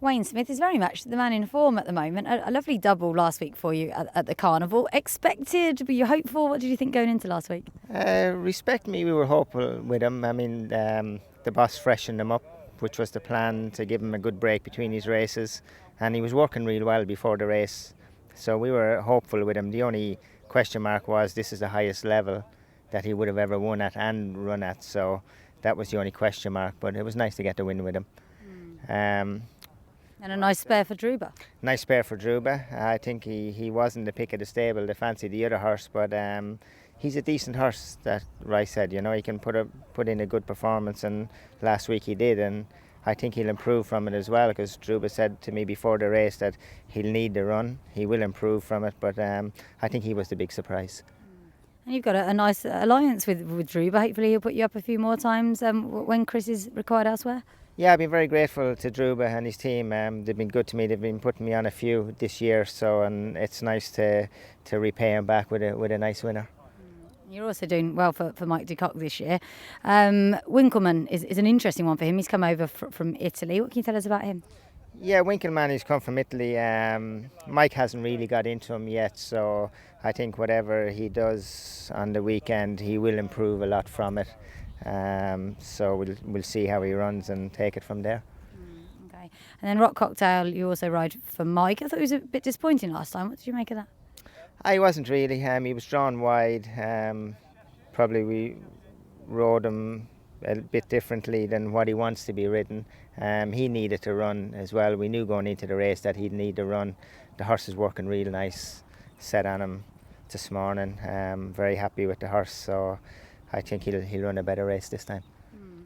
Wayne Smith is very much the man in form at the moment. A lovely double last week for you at the Carnival. Expected? Were you hopeful? What did you think going into last week? Respect me, we were hopeful with him. I mean, the boss freshened him up, which was the plan, to give him a good break between his races. And he was working real well before the race. So we were hopeful with him. The only question mark was this is the highest level that he would have ever won at and run at. So that was the only question mark. But it was nice to get the win with him. And a nice spare for Druba. Nice spare for Druba. I think he wasn't the pick of the stable to fancy the other horse, but he's a decent horse, that Rice said. You know, he can put in a good performance, and last week he did, and I think he'll improve from it as well, because Druba said to me before the race that he'll need the run. He will improve from it, but I think he was the big surprise. And you've got a nice alliance with Druba. Hopefully he'll put you up a few more times when Chris is required elsewhere. Yeah, I've been very grateful to Druba and his team. They've been good to me. They've been putting me on a few this year, and it's nice to repay him back with a nice winner. You're also doing well for Mike de Kock this year. Winkelmann is an interesting one for him. He's come over from Italy. What can you tell us about him? Yeah, Winkelmann, he's come from Italy. Mike hasn't really got into him yet, so I think whatever he does on the weekend, he will improve a lot from it. So we'll see how he runs and take it from there. Okay. And then Rock Cocktail, you also ride for Mike. I thought he was a bit disappointing last time. What did you make of that? I wasn't really. He was drawn wide. Probably we rode him a bit differently than what he wants to be ridden. He needed to run as well. We knew going into the race that he'd need to run. The horse is working real nice. Set on him this morning. Very happy with the horse. So I think he'll run a better race this time.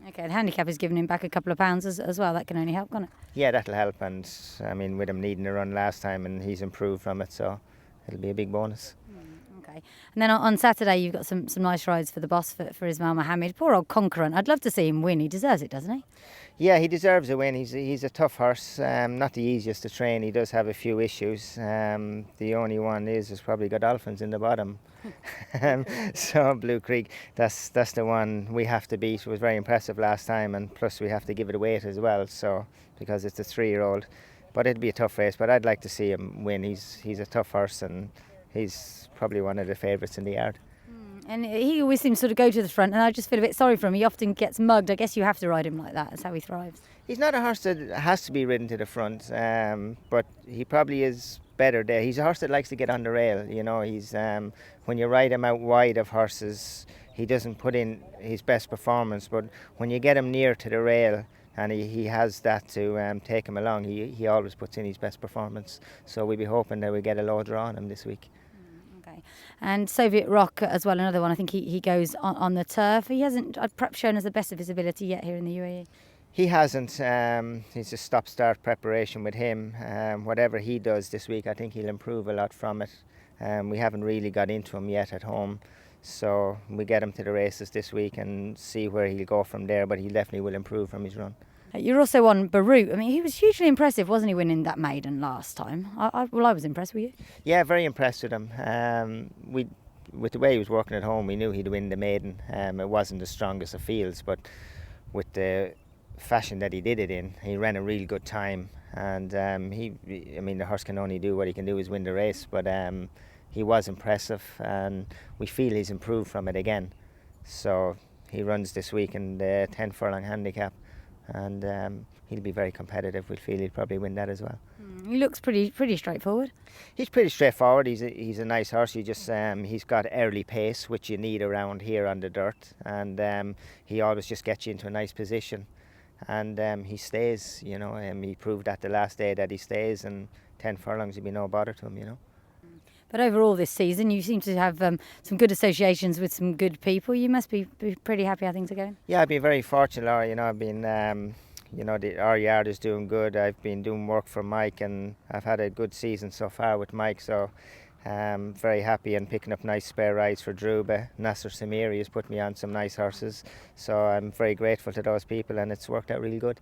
Okay, the handicap has given him back a couple of pounds as well. That can only help, can't it? Yeah, that'll help. And I mean, with him needing a run last time, and he's improved from it, so it'll be a big bonus. Okay. And then on Saturday, you've got some nice rides for the boss for Ismail Mohammed. Poor old Conqueror. I'd love to see him win. He deserves it, doesn't he? Yeah, he deserves a win. He's a tough horse. Not the easiest to train. He does have a few issues. The only one is probably Godolphins in the bottom. So Blue Creek, that's the one we have to beat. It was very impressive last time, and plus we have to give it a weight as well. So because it's a 3-year-old, but it'd be a tough race. But I'd like to see him win. He's a tough horse, and he's probably one of the favourites in the yard. And he always seems to sort of go to the front, and I just feel a bit sorry for him. He often gets mugged. I guess you have to ride him like that. That's how he thrives. He's not a horse that has to be ridden to the front, but he probably is better there. He's a horse that likes to get on the rail. You know, he's when you ride him out wide of horses, he doesn't put in his best performance. But when you get him near to the rail, and he has that to take him along, he always puts in his best performance. So we'll be hoping that we get a low draw on him this week. And Soviet Rock as well, another one. I think he goes on the turf. He hasn't perhaps shown us the best of his ability yet here in the UAE. He hasn't. It's a stop-start preparation with him. Whatever he does this week, I think he'll improve a lot from it. We haven't really got into him yet at home, so we get him to the races this week and see where he'll go from there, but he definitely will improve from his run. You're also on Beirut. I mean, he was hugely impressive, wasn't he, winning that maiden last time? I was impressed with you. Yeah, very impressed with him. With the way he was working at home, we knew he'd win the maiden. It wasn't the strongest of fields, but with the fashion that he did it in, he ran a real good time. And the horse can only do what he can do is win the race, but he was impressive, and we feel he's improved from it again. So he runs this week in the 10 furlong handicap. And he'll be very competitive. We feel he'll probably win that as well. He looks pretty straightforward. He's pretty straightforward. He's a nice horse. He's got early pace, which you need around here on the dirt, and he always just gets you into a nice position. And he stays. You know, he proved that the last day that he stays, and 10 furlongs will be no bother to him. You know. But overall this season, you seem to have some good associations with some good people. You must be pretty happy how things are going. Yeah, I've been very fortunate, Laura. You know, I've been, our yard is doing good. I've been doing work for Mike, and I've had a good season so far with Mike. So very happy, and picking up nice spare rides for Druba. Nasser Samiri has put me on some nice horses. So I'm very grateful to those people, and it's worked out really good.